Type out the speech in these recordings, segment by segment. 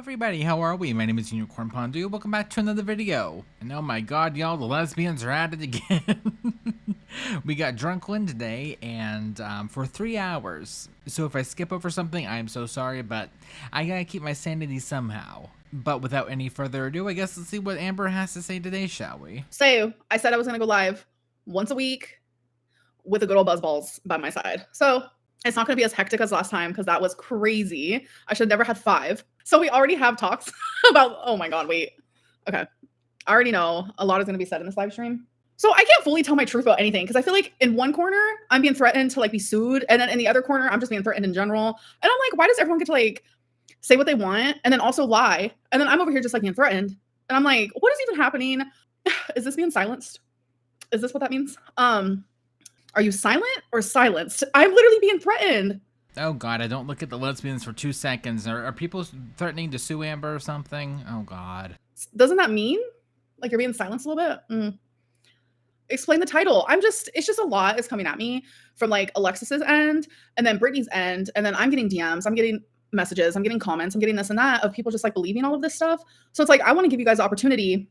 everybody, how are we? My name is Unicorn Pondu. Welcome back to another video. And oh my god, y'all, the lesbians are at it again. We got Drunklin today, and for 3 hours. So if I skip over something, I'm so sorry, but I gotta keep my sanity somehow. But without any further ado, I guess let's see what Amber has to say today, shall we? So I said I was gonna go live once a week with the good old buzzballs by my side. So it's not gonna be as hectic as last time because that was crazy. I should have never had 5. So we already have talks about, oh my God, wait. Okay. I already know a lot is gonna be said in this live stream. So I can't fully tell my truth about anything because I feel like in one corner, I'm being threatened to be sued. And then in the other corner, I'm just being threatened in general. And I'm like, why does everyone get to say what they want and then also lie? And then I'm over here just being threatened. And I'm like, what is even happening? Is this being silenced? Is this what that means? Are you silent or silenced? I'm literally being threatened. Oh god, I don't look at the lesbians for 2 seconds. Are people threatening to sue Amber or something? Oh god. Doesn't that mean you're being silenced a little bit? Explain the title. It's just a lot is coming at me from Alexis's end and then Brittany's end. And then I'm getting DMs, I'm getting messages, I'm getting comments, I'm getting this and that of people just believing all of this stuff. So it's I want to give you guys the opportunity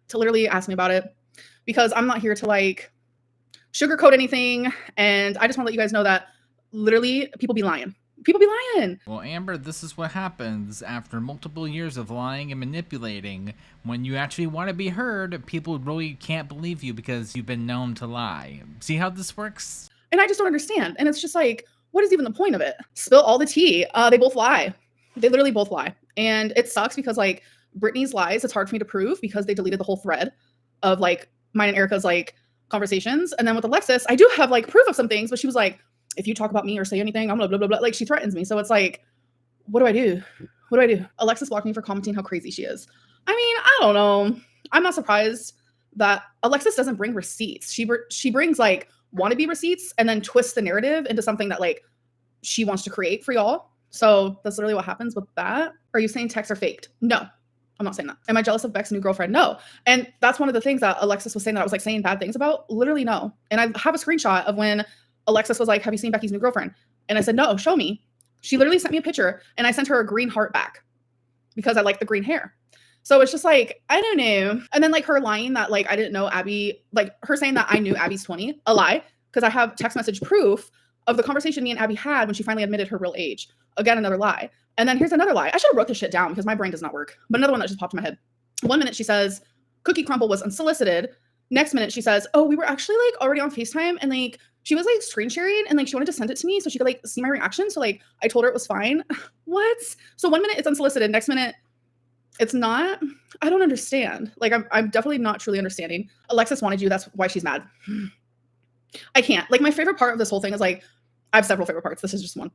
to literally ask me about it because I'm not here to sugarcoat anything. And I just want to let you guys know that literally people be lying. People be lying. Well, Amber, this is what happens after multiple years of lying and manipulating. When you actually want to be heard, people really can't believe you because you've been known to lie. See how this works? And I just don't understand. And it's just what is even the point of it? Spill all the tea. They both lie. They literally both lie. And it sucks because Brittany's lies, it's hard for me to prove because they deleted the whole thread of mine and Erica's conversations. And then with Alexis, I do have proof of some things, but she was if you talk about me or say anything, I'm blah, blah, blah, blah. She threatens me. So it's what do I do? What do I do? Alexis blocked me for commenting how crazy she is. I mean, I don't know. I'm not surprised that Alexis doesn't bring receipts. She brings wannabe receipts and then twists the narrative into something that she wants to create for y'all. So that's literally what happens with that. Are you saying texts are faked? No, I'm not saying that. Am I jealous of Beck's new girlfriend? No. And that's one of the things that Alexis was saying that I was saying bad things about. Literally no. And I have a screenshot of when Alexis was have you seen Becky's new girlfriend? And I said, no, show me. She literally sent me a picture and I sent her a green heart back because I like the green hair. So it's just I don't know. And then her lying that I didn't know Abby, her saying that I knew Abby's 20, a lie, because I have text message proof of the conversation me and Abby had when she finally admitted her real age. Again, another lie. And then here's another lie. I should have wrote this shit down because my brain does not work. But another one that just popped in my head. 1 minute she says, Cookie Crumble was unsolicited. Next minute she says, oh, we were actually already on FaceTime and she was screen sharing and she wanted to send it to me so she could see my reaction. So I told her it was fine. What? So 1 minute it's unsolicited. Next minute it's not. I don't understand. I'm definitely not truly understanding. Alexis wanted you. That's why she's mad. I can't. My favorite part of this whole thing is I have several favorite parts. This is just one.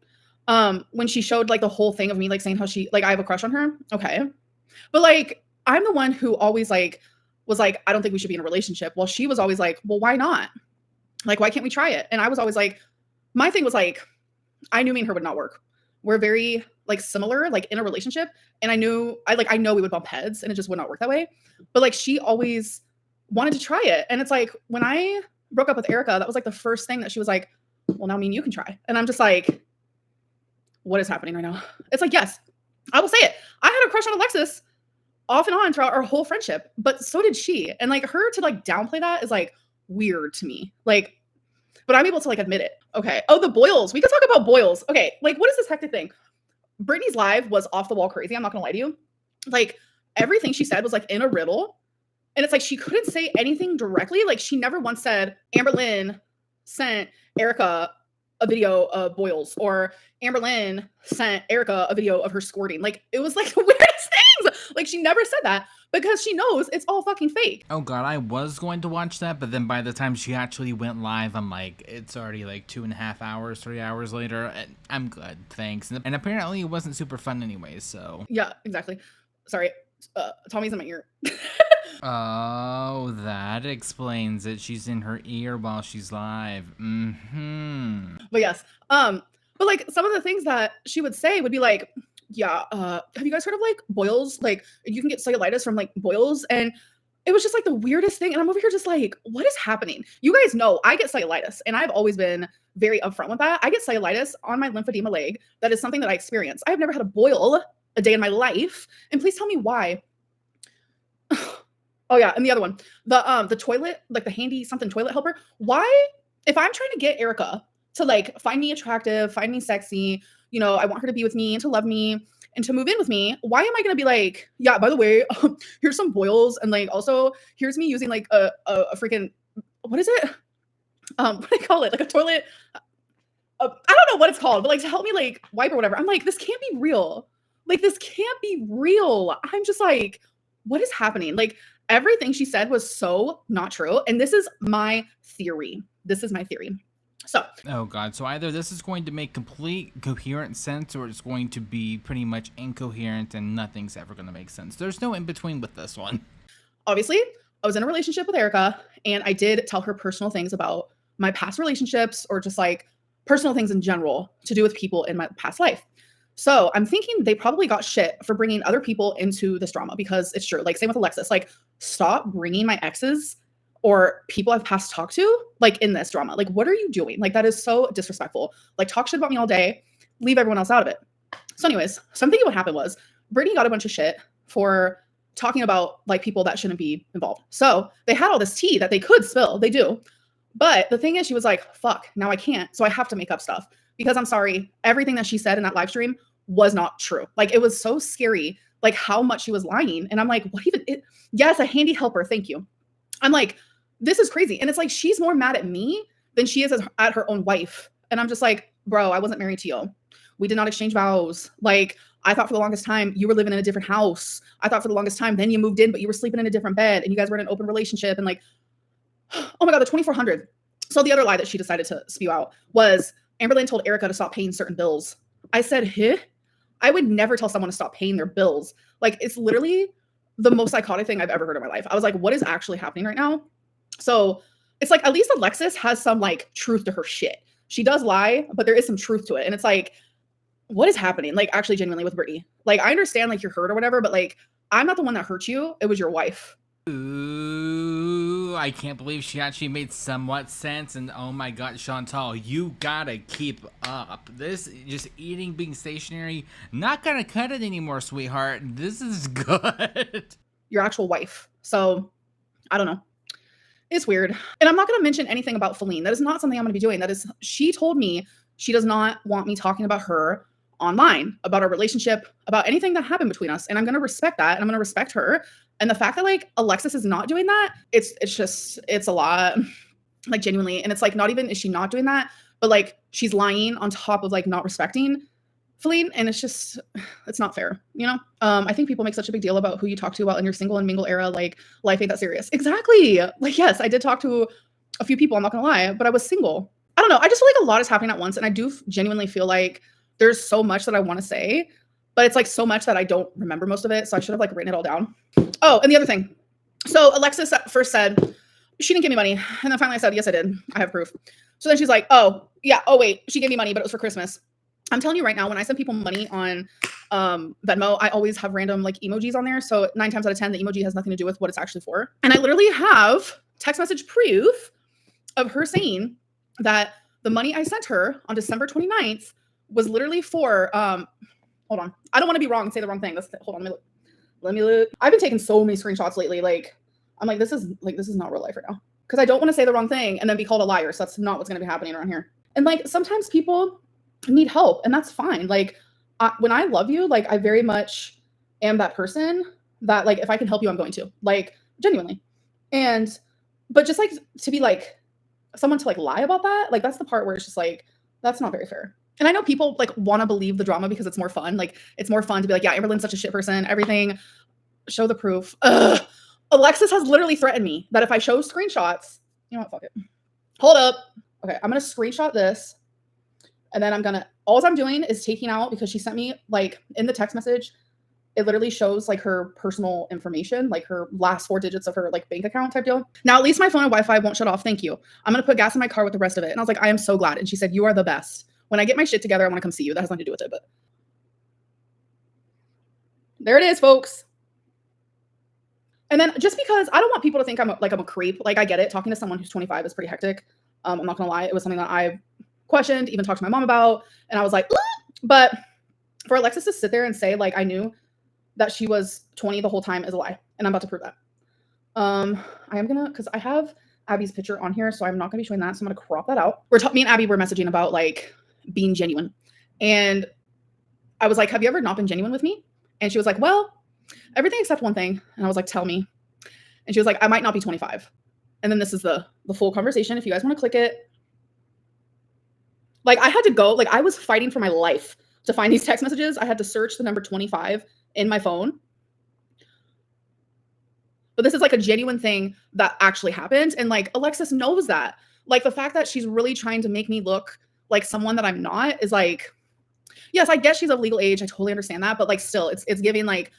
When she showed the whole thing of me saying how she I have a crush on her. Okay. But I'm the one who always was I don't think we should be in a relationship. Well, she was always well, why not? Why can't we try it? And I was always my thing was I knew me and her would not work. We're very similar in a relationship. And I know we would bump heads and it just would not work that way. But she always wanted to try it. And it's when I broke up with Erica, that was the first thing that she was well, now me and you can try. And I'm just what is happening right now? It's yes, I will say it. I had a crush on Alexis off and on throughout our whole friendship, but so did she. And her to downplay that is weird to me. But I'm able to admit it. Okay. Oh, the boils. We could talk about boils. Okay. What is this hectic thing? Brittany's live was off the wall crazy. I'm not gonna lie to you. Everything she said was in a riddle. And it's she couldn't say anything directly. She never once said Amberlynn sent Erica a video of boils or Amberlynn sent Erica a video of her squirting. It was the weirdest things. She never said that because she knows it's all fucking fake. Oh god, I was going to watch that, but then by the time she actually went live, I'm it's already 2.5 hours, 3 hours later. I'm good, thanks. And apparently it wasn't super fun anyway, so. Yeah, exactly. Sorry, Tommy's in my ear. Oh, that explains it. She's in her ear while she's live. Mm-hmm. But yes, but some of the things that she would say would be yeah, have you guys heard of boils? You can get cellulitis from boils. And it was just the weirdest thing. And I'm over here just what is happening? You guys know I get cellulitis and I've always been very upfront with that. I get cellulitis on my lymphedema leg. That is something that I experience. I've never had a boil a day in my life. And please tell me why. Oh yeah, and the other one, the toilet, like the handy something toilet helper. Why, if I'm trying to get Erica to like find me attractive, find me sexy, you know, I want her to be with me and to love me and to move in with me, why am I gonna be like, yeah, by the way, here's some boils, and like also here's me using like a freaking, what is it? What do they call it? Like a toilet. I don't know what it's called, but like to help me like wipe or whatever. I'm like, this can't be real. Like this can't be real. I'm just like, what is happening? Like everything she said was so not true. And this is my theory. This is my theory. So, oh God. So either this is going to make complete coherent sense, or it's going to be pretty much incoherent and nothing's ever going to make sense. There's no in between with this one. Obviously, I was in a relationship with Erica, and I did tell her personal things about my past relationships, or just like personal things in general to do with people in my past life. So I'm thinking they probably got shit for bringing other people into this drama, because it's true. Like same with Alexis, like stop bringing my exes or people I've past talked to like in this drama. Like, what are you doing? Like, that is so disrespectful. Like, talk shit about me all day, leave everyone else out of it. So anyways, so I'm thinking what happened was Brittany got a bunch of shit for talking about like people that shouldn't be involved. So they had all this tea that they could spill. They do. But the thing is, she was like, fuck, now I can't. So I have to make up stuff, because I'm sorry, everything that she said in that live stream was not true. Like, it was so scary, like how much she was lying. And I'm like, what even? Yes, a handy helper. Thank you. I'm like, this is crazy. And it's like, she's more mad at me than she is at her own wife. And I'm just like, bro, I wasn't married to you. We did not exchange vows. Like, I thought for the longest time you were living in a different house. I thought for the longest time then you moved in, but you were sleeping in a different bed and you guys were in an open relationship. And like, oh my God, the 2400. So the other lie that she decided to spew out was amberlynn told Erica to stop paying certain bills. I said, huh? I would never tell someone to stop paying their bills. Like, it's literally the most psychotic thing I've ever heard in my life. I was like, what is actually happening right now? So it's like, at least Alexis has some like truth to her shit. She does lie, but there is some truth to it. And it's like, what is happening? Like, actually genuinely with Brittany. Like, I understand like you're hurt or whatever, but like, I'm not the one that hurt you. It was your wife. Ooh, I can't believe she actually made somewhat sense. And oh my God, Chantal, you gotta keep up. This just eating, being stationary, not gonna cut it anymore, sweetheart. This is good. Your actual wife. So I don't know. It's weird. And I'm not going to mention anything about Feline. That is not something I'm going to be doing. That is, she told me she does not want me talking about her online, about our relationship, about anything that happened between us. And I'm going to respect that. And I'm going to respect her. And the fact that like Alexis is not doing that, it's a lot, like genuinely. And it's like, not even, is she not doing that? But like, she's lying on top of like not respecting Feline. And it's just, it's not fair, you know? I think people make such a big deal about who you talk to while in your single and mingle era. Like, life ain't that serious. Exactly. Like, yes, I did talk to a few people, I'm not gonna lie, but I was single. I don't know. I just feel like a lot is happening at once. And I do genuinely feel like there's so much that I want to say, but it's like so much that I don't remember most of it. So I should have like written it all down. Oh, and the other thing. So Alexis first said she didn't give me money. And then finally I said, yes, I did. I have proof. So then she's like, oh yeah. Oh wait, she gave me money, but it was for Christmas. I'm telling you right now, when I send people money on Venmo, I always have random like emojis on there. So 9 times out of 10, the emoji has nothing to do with what it's actually for. And I literally have text message proof of her saying that the money I sent her on December 29th was literally for, hold on. I don't want to be wrong and say the wrong thing. Hold on, let me look. I've been taking so many screenshots lately. Like, I'm like, this is not real life right now. Because I don't want to say the wrong thing and then be called a liar. So that's not what's going to be happening around here. And like, sometimes people need help, and that's fine. Like, when I love you, like, I very much am that person that like, if I can help you, I'm going to, like, genuinely. But just like to be like someone to like lie about that, like, that's the part where it's just like, that's not very fair. And I know people like want to believe the drama because it's more fun. Like, it's more fun to be like, yeah, Amberlynn's such a shit person, everything, show the proof. Ugh. Alexis has literally threatened me that if I show screenshots, you know what, fuck it. Hold up. Okay, I'm gonna screenshot this. And then all I'm doing is taking out, because she sent me like in the text message, it literally shows like her personal information, like her last 4 digits of her like bank account type deal. Now, at least my phone and Wi-Fi won't shut off. Thank you. I'm going to put gas in my car with the rest of it. And I was like, I am so glad. And she said, you are the best. When I get my shit together, I want to come see you. That has nothing to do with it, but there it is, folks. And then just because I don't want people to think I'm a creep, like, I get it. Talking to someone who's 25 is pretty hectic. I'm not going to lie. It was something that I questioned, even talked to my mom about. And I was like, but For Alexis to sit there and say, like, I knew that she was 20 the whole time is a lie. And I'm about to prove that. I am gonna, because I have Abby's picture on here, so I'm not gonna be showing that. So I'm gonna crop that out. Me and Abby were messaging about like being genuine. And I was like, have you ever not been genuine with me? And she was like, well, everything except one thing. And I was like, tell me. And she was like, I might not be 25. And then this is the full conversation. If you guys want to click it. Like I had to go, like I was fighting for my life to find these text messages. I had to search the number 25 in my phone. But this is like a genuine thing that actually happened. And like Alexis knows that. Like the fact that she's really trying to make me look like someone that I'm not is like, yes, I guess she's of legal age. I totally understand that. But like still, it's giving like,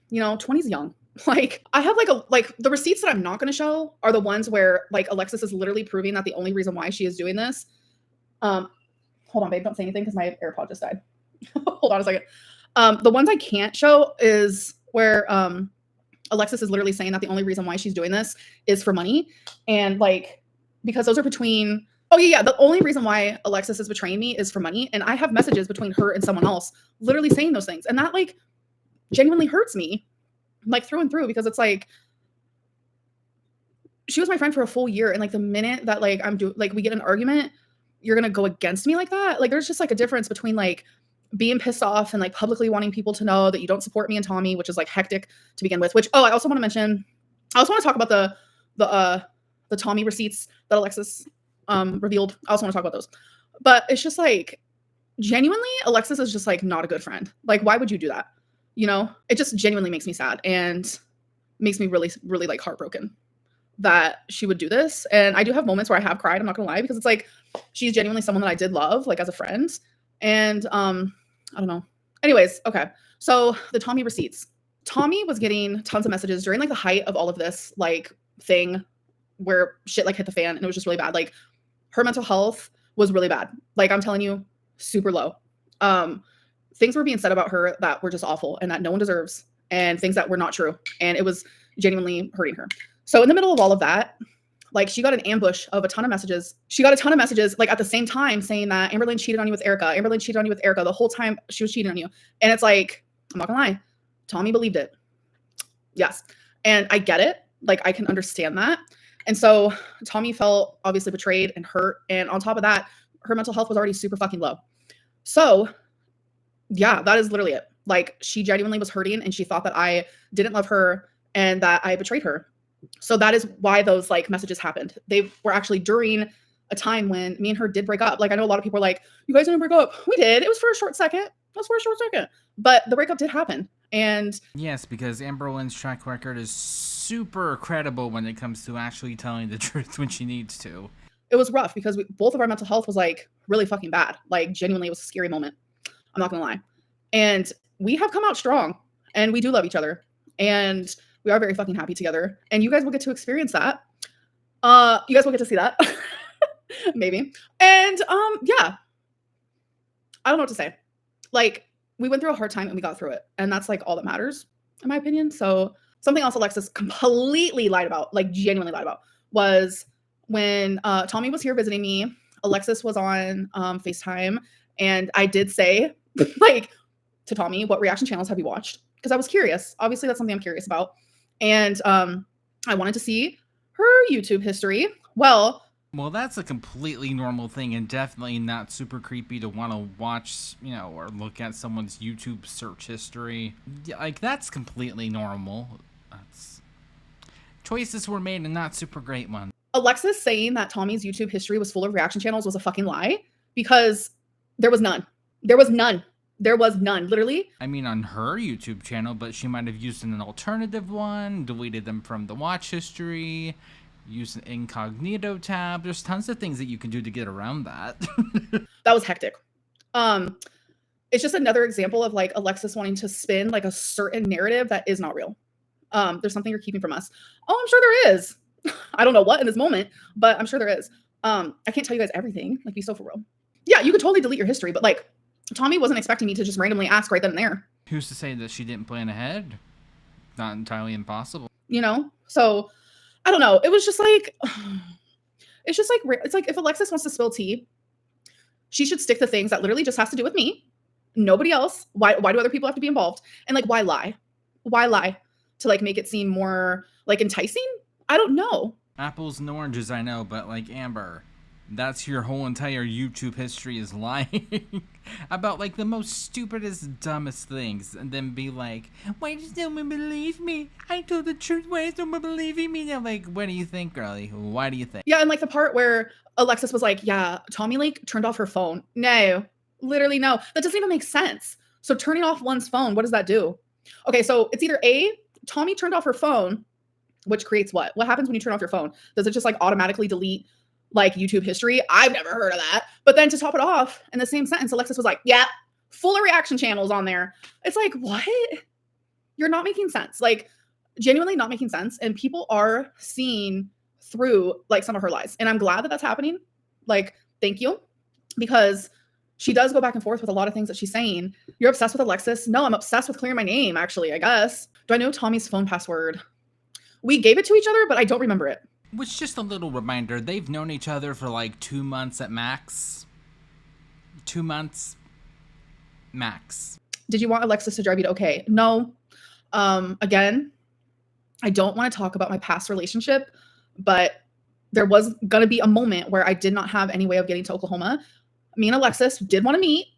you know, 20's young. Like I have like the receipts that I'm not going to show are the ones where like Alexis is literally proving that the only reason why she is doing this. Hold on, babe, don't say anything because my AirPod just died. Hold on a second. The ones I can't show is where Alexis is literally saying that the only reason why she's doing this is for money. And like, because those are between, oh yeah, the only reason why Alexis is betraying me is for money. And I have messages between her and someone else literally saying those things. And that like genuinely hurts me like through and through, because it's like, she was my friend for a full year. And like the minute that like we get an argument, you're going to go against me like that. Like there's just like a difference between like being pissed off and like publicly wanting people to know that you don't support me and Tommy, which is like hectic to begin with, which, I also want to mention, I also want to talk about the Tommy receipts that Alexis revealed. I also want to talk about those, but it's just like genuinely Alexis is just like not a good friend. Like, why would you do that? You know, it just genuinely makes me sad and makes me really, really like heartbroken that she would do this. And I do have moments where I have cried. I'm not gonna lie, because it's like, she's genuinely someone that I did love, like as a friend. And I don't know. Anyways, okay. So the Tommy receipts. Tommy was getting tons of messages during like the height of all of this like thing where shit like hit the fan and it was just really bad. Like her mental health was really bad. Like I'm telling you, super low. Things were being said about her that were just awful and that no one deserves, and things that were not true. And it was genuinely hurting her. So in the middle of all of that, like she got an ambush of a ton of messages. She got a ton of messages like at the same time saying that Amberlynn cheated on you with Erica. Amberlynn cheated on you with Erica the whole time she was cheating on you. And it's like, I'm not gonna lie, Tommy believed it. Yes. And I get it. Like I can understand that. And so Tommy felt obviously betrayed and hurt. And on top of that, her mental health was already super fucking low. So yeah, that is literally it. Like she genuinely was hurting and she thought that I didn't love her and that I betrayed her. So that is why those like messages happened. They were actually during a time when me and her did break up. Like I know a lot of people are like, you guys didn't break up. We did. It was for a short second. It was for a short second. But the breakup did happen. And yes, because Amberlynn's track record is super credible when it comes to actually telling the truth when she needs to. It was rough because both of our mental health was like really fucking bad. Like genuinely it was a scary moment. I'm not gonna lie. And we have come out strong and we do love each other. And we are very fucking happy together. And you guys will get to experience that. You guys will get to see that. Maybe. And yeah. I don't know what to say. Like, we went through a hard time and we got through it. And that's like all that matters, in my opinion. So something else Alexis completely lied about, like genuinely lied about, was when Tommy was here visiting me. Alexis was on FaceTime. And I did say, like, to Tommy, what reaction channels have you watched? Because I was curious. Obviously, that's something I'm curious about. And I wanted to see her YouTube history. Well, that's a completely normal thing and definitely not super creepy to want to watch, you know, or look at someone's YouTube search history. Yeah, like, that's completely normal. Choices were made and not super great ones. Alexis saying that Tommy's YouTube history was full of reaction channels was a fucking lie, because there was none. There was none. There was none, literally. I mean, on her YouTube channel, but she might have used an alternative one, deleted them from the watch history, used an incognito tab. There's tons of things that you can do to get around that. That was hectic. It's just another example of like Alexis wanting to spin like a certain narrative that is not real. There's something you're keeping from us. Oh, I'm sure there is. I don't know what in this moment, but I'm sure there is. I can't tell you guys everything. Like, be so for real. Yeah, you could totally delete your history, but like, Tommy wasn't expecting me to just randomly ask right then and there. Who's to say that she didn't plan ahead? Not entirely impossible. You know? So, I don't know. It was just like, it's like if Alexis wants to spill tea, she should stick to things that literally just has to do with me Nobody else. Why do other people have to be involved? And like, why lie? Why lie? To like make it seem more like enticing? I don't know. Apples and oranges, I know, but like Amber, that's your whole entire YouTube history is lying about like the most stupidest, dumbest things, and then be like, "Why does no one believe me? I told the truth. Why is no one believing me?" Now, like, what do you think, girlie? Why do you think? Yeah, and like the part where Alexis was like, "Yeah, Tommy like turned off her phone." No, literally no. That doesn't even make sense. So turning off one's phone, what does that do? Okay, so it's either A, Tommy turned off her phone, which creates what? What happens when you turn off your phone? Does it just like automatically delete like YouTube history? I've never heard of that. But then to top it off, in the same sentence, Alexis was like, "Yeah, full of reaction channels on there." It's like, what? You're not making sense. Like, genuinely not making sense. And people are seeing through like some of her lies. And I'm glad that that's happening. Like, thank you. Because she does go back and forth with a lot of things that she's saying. You're obsessed with Alexis? No, I'm obsessed with clearing my name, actually, I guess. Do I know Tommy's phone password? We gave it to each other, but I don't remember it. Which, just a little reminder, they've known each other for like 2 months at max. 2 months max. Did you want Alexis to drive you to okay? No. Again, I don't want to talk about my past relationship, but there was going to be a moment where I did not have any way of getting to Oklahoma. Me and Alexis did want to meet,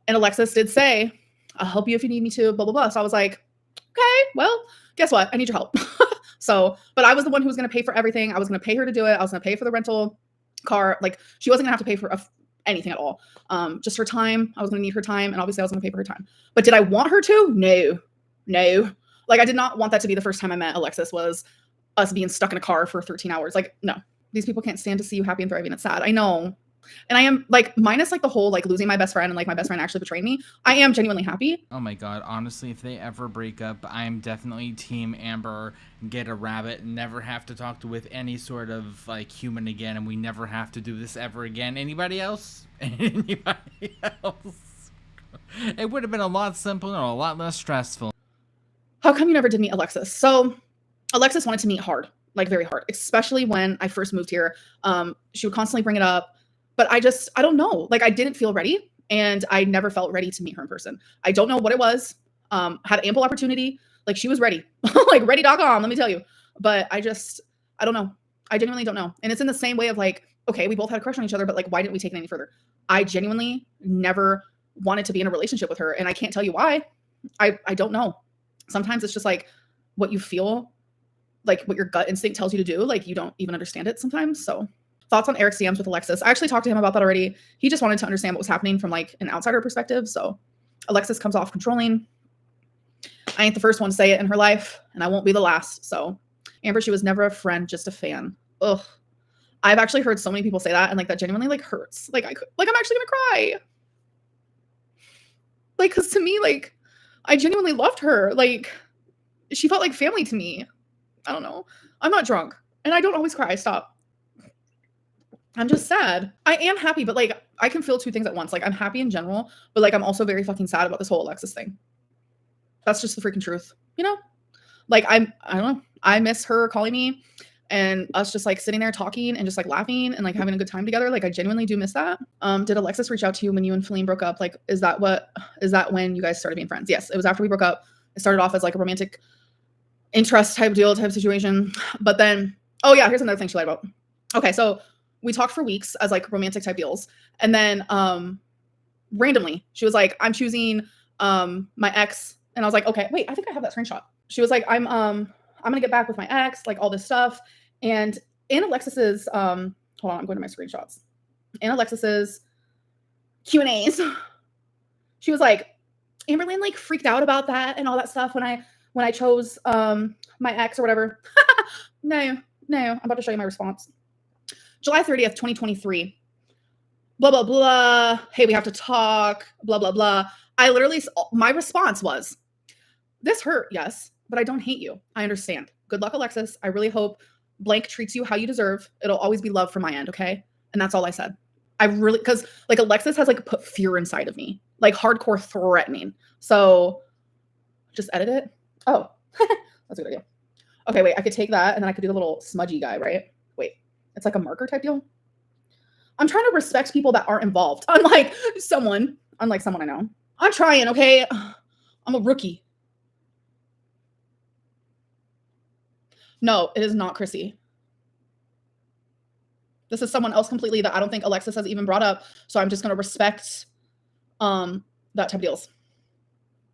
and Alexis did say, "I'll help you if you need me to, blah, blah, blah." So I was like, okay, well, guess what? I need your help. So, but I was the one who was going to pay for everything. I was going to pay her to do it. I was going to pay for the rental car. Like, she wasn't going to have to pay for anything at all. Just her time. I was going to need her time, and obviously I was going to pay for her time. But did I want her to? No. Like, I did not want that to be the first time I met Alexis, was us being stuck in a car for 13 hours. Like, no. These people can't stand to see you happy and thriving. It's sad. I know. And I am like, minus like the whole like losing my best friend and like my best friend actually betraying me, I am genuinely happy. Oh my god, honestly, if they ever break up, I'm definitely team Amber, get a rabbit, never have to talk to with any sort of like human again, and we never have to do this ever again. Anybody else? Anybody else? It would have been a lot simpler and a lot less stressful. How come you never did meet Alexis? So Alexis wanted to meet hard, like very hard, especially when I first moved here. She would constantly bring it up. But I don't know. Like, I didn't feel ready, and I never felt ready to meet her in person. I don't know what it was. Had ample opportunity. Like, she was ready. Like, ready.com, let me tell you. But I don't know. I genuinely don't know. And it's in the same way of like, okay, we both had a crush on each other, but like, why didn't we take it any further? I genuinely never wanted to be in a relationship with her, and I can't tell you why. I don't know. Sometimes it's just like what you feel, like what your gut instinct tells you to do. Like, you don't even understand it sometimes. So thoughts on Eric's DMs with Alexis. I actually talked to him about that already. He just wanted to understand what was happening from like an outsider perspective. So Alexis comes off controlling. I ain't the first one to say it in her life, and I won't be the last. So Amber, she was never a friend, just a fan. Ugh. I've actually heard so many people say that, and like that genuinely like hurts. Like I'm actually gonna cry. Like, cause to me, like, I genuinely loved her. Like, she felt like family to me. I don't know. I'm not drunk, and I don't always cry. Stop. I'm just sad. I am happy, but like, I can feel two things at once. Like, I'm happy in general, but like, I'm also very fucking sad about this whole Alexis thing. That's just the freaking truth, you know? Like, I don't know. I miss her calling me and us just like sitting there talking and just like laughing and like having a good time together. Like, I genuinely do miss that. Did Alexis reach out to you when you and Feline broke up? Like, is that when you guys started being friends? Yes, it was after we broke up. It started off as like a romantic interest type situation. But then, oh yeah, here's another thing she lied about. Okay, so we talked for weeks as like romantic type deals. And then randomly, she was like, "I'm choosing my ex." And I was like, "Okay, wait, I think I have that screenshot." She was like, I'm gonna get back with my ex, like all this stuff. And in Alexis's hold on, I'm going to my screenshots. In Alexis's Q&As, she was like, "Amberlynn like freaked out about that and all that stuff when I chose my ex or whatever." No, I'm about to show you my response. July 30th, 2023. Blah, blah, blah. Hey, we have to talk. Blah, blah, blah. My response was, "This hurt, yes, but I don't hate you. I understand. Good luck, Alexis. I really hope blank treats you how you deserve. It'll always be love from my end, okay?" And that's all I said. Because like Alexis has like put fear inside of me, like hardcore threatening. So just edit it. Oh, that's a good idea. Okay, wait, I could take that and then I could do the little smudgy guy, right? Wait, it's like a marker type deal. I'm trying to respect people that aren't involved, unlike someone I know. I'm trying, okay? I'm a rookie. No, it is not Chrissy. This is someone else completely that I don't think Alexis has even brought up. So I'm just gonna respect that type of deals.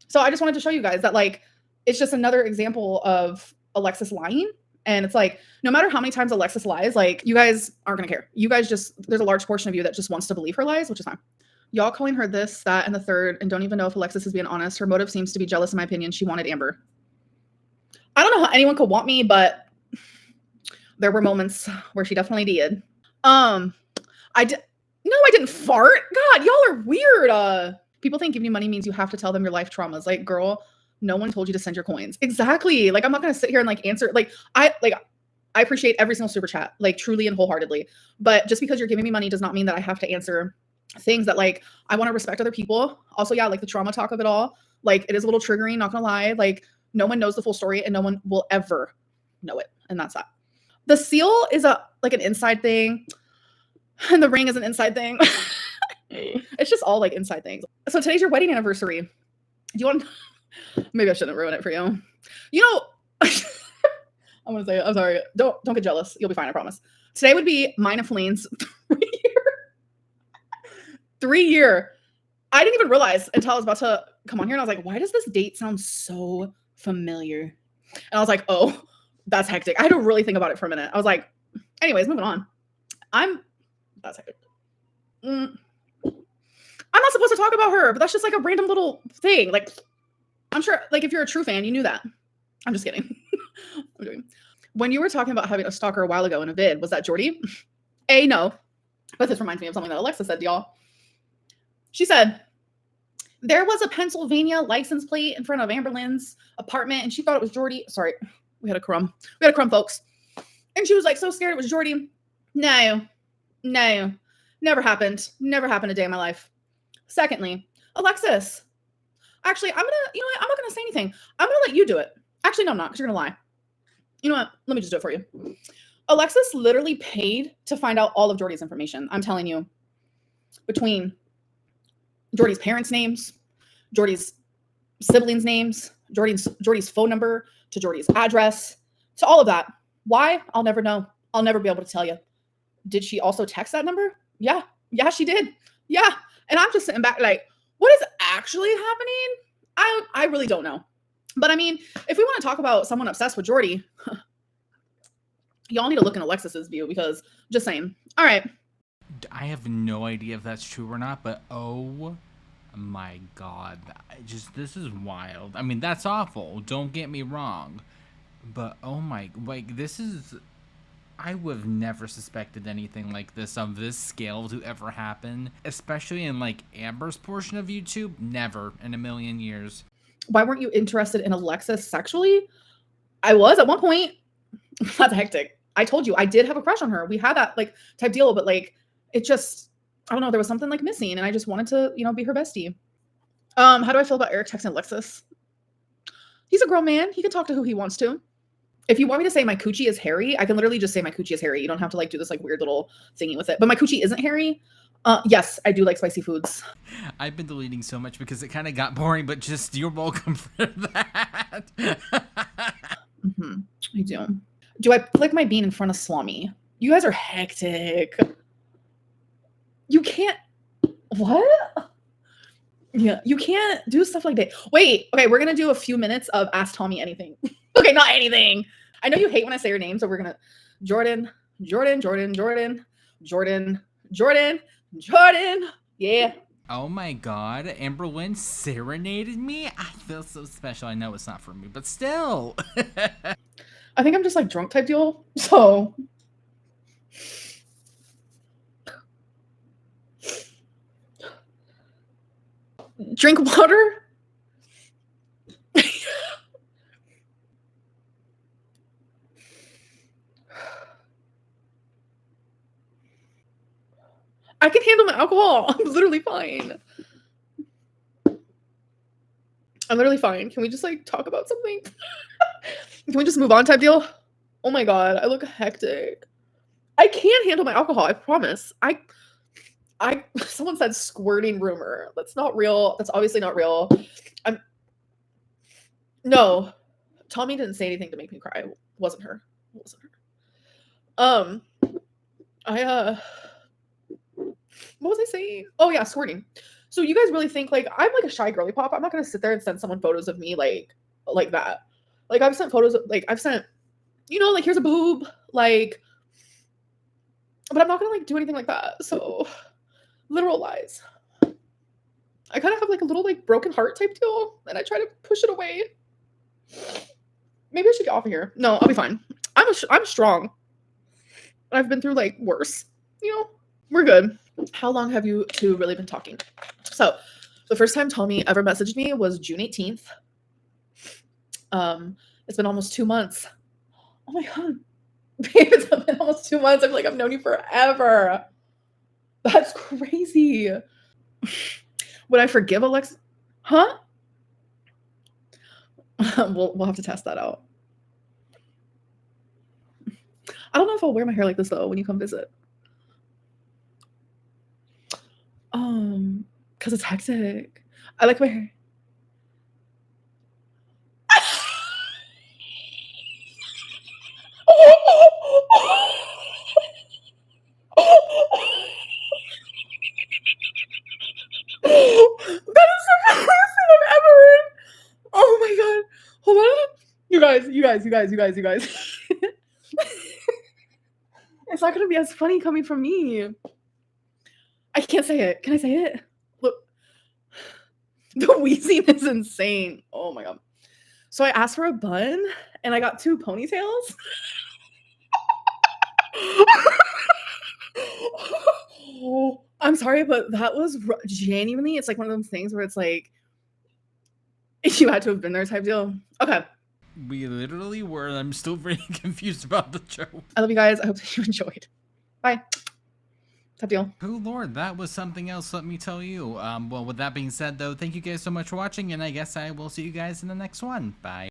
So I just wanted to show you guys that like it's just another example of Alexis lying. And it's like, no matter how many times Alexis lies, like you guys aren't gonna care. You guys just there's a large portion of you that just wants to believe her lies, which is fine. Y'all calling her this, that, and the third, and don't even know if Alexis is being honest. Her motive seems to be jealous, in my opinion. She wanted Amber. I don't know how anyone could want me, but there were moments where she definitely did. I didn't fart. God, y'all are weird. People think giving you money means you have to tell them your life traumas. Like, girl, no one told you to send your coins. Exactly. Like, I'm not gonna sit here and like answer. I appreciate every single super chat, like truly and wholeheartedly. But just because you're giving me money does not mean that I have to answer things that like I want to respect other people. Also, yeah, like the trauma talk of it all. Like, it is a little triggering. Not gonna lie. Like, no one knows the full story, and no one will ever know it. And that's that. The seal is an inside thing, and the ring is an inside thing. It's just all like inside things. So today's your wedding anniversary. Do you want? Maybe I shouldn't ruin it for you. You know, I'm gonna say it. I'm sorry. Don't get jealous. You'll be fine. I promise. Today would be mine and Flene's 3-year. I didn't even realize until I was about to come on here, and I was like, why does this date sound so familiar? And I was like, oh, that's hectic. I had to really think about it for a minute. I was like, anyways, moving on. That's hectic. I'm not supposed to talk about her, but that's just like a random little thing. Like, I'm sure, like, if you're a true fan, you knew that. I'm just kidding. I'm doing. When you were talking about having a stalker a while ago in a vid, was that Jordy? No. But this reminds me of something that Alexa said to y'all. She said, there was a Pennsylvania license plate in front of Amberlynn's apartment, and she thought it was Jordy. Sorry, we had a crumb. We had a crumb, folks. And she was like so scared it was Jordy. No. Never happened. Never happened a day in my life. Secondly, Alexis. Actually, I'm not gonna say anything. I'm gonna let you do it. Actually, no, I'm not, because you're gonna lie. You know what? Let me just do it for you. Alexis literally paid to find out all of Jordy's information. I'm telling you. Between Jordy's parents' names, Jordy's siblings' names, Jordy's phone number, to Jordy's address, to all of that. Why? I'll never know. I'll never be able to tell you. Did she also text that number? Yeah, she did. Yeah. And I'm just sitting back like, what is actually happening? I really don't know. But I mean, if we want to talk about someone obsessed with Jordy, y'all need to look in Alexis's view, because just saying. All right. I have no idea if that's true or not, but oh my God. This is wild. I mean, that's awful. Don't get me wrong. But oh my, like, this is, I would have never suspected anything like this of this scale to ever happen, especially in like Amber's portion of YouTube. Never in a million years. Why weren't you interested in Alexis sexually? I was at one point. That's hectic. I told you I did have a crush on her. We had that like type deal, but like it just, I don't know, there was something like missing, and I just wanted to, be her bestie. How do I feel about Eric texting Alexis? He's a grown man. He can talk to who he wants to. If you want me to say my coochie is hairy, I can literally just say my coochie is hairy. You don't have to like do this like weird little thingy with it. But my coochie isn't hairy. Yes, I do like spicy foods. I've been deleting so much because it kind of got boring, but just you're welcome for that. I do. Do I click my bean in front of Swami? You guys are hectic. You can't. What? Yeah, you can't do stuff like that. Wait, okay, we're gonna do a few minutes of Ask Tommy Anything. Okay, not anything. I know you hate when I say your name, so we're gonna Jordan. Yeah. Oh my God, amberlynn serenaded me. I feel so special. I know it's not for me, but still. I think I'm just like drunk type deal. So drink water. I can handle my alcohol. I'm literally fine. I'm literally fine. Can we just like talk about something? Can we just move on type deal? Oh my God, I look hectic. I can handle my alcohol. I promise. I Someone said squirting rumor. That's not real. That's obviously not real. No, Tommy didn't say anything to make me cry. It wasn't her. It wasn't her. I what was I saying? Oh yeah, squirting. So you guys really think like I'm like a shy girly pop? I'm not gonna sit there and send someone photos of me like that. Like I've sent photos of, like I've sent, you know, like here's a boob, like, but I'm not gonna like do anything like that. So literal lies. I kind of have like a little like broken heart type deal, and I try to push it away. Maybe I should get off of here. No, I'll be fine. I'm strong. I've been through like worse. You know, we're good. How long have you two really been talking? So the first time Tommy ever messaged me was June 18th. It's been almost 2 months. Oh my god. Babe, it's been almost 2 months. I feel like I've known you forever. That's crazy. Would I forgive Alexis? Huh? We'll have to test that out. I don't know if I'll wear my hair like this though when you come visit. Because it's hectic. I like my hair. That is the first thing I've ever heard. Oh my god. Hold on. You guys. It's not gonna be as funny coming from me. I can't say it. Can I say it? Look. The wheezing is insane. Oh my god. So I asked for a bun and I got 2 ponytails. I'm sorry, but that was genuinely, it's like one of those things where it's like, you had to have been there type deal. Okay. We literally were, and I'm still very confused about the joke. I love you guys. I hope that you enjoyed. Bye. Type deal. Oh Lord, that was something else, let me tell you. Well, with that being said, though, thank you guys so much for watching, and I guess I will see you guys in the next one. Bye.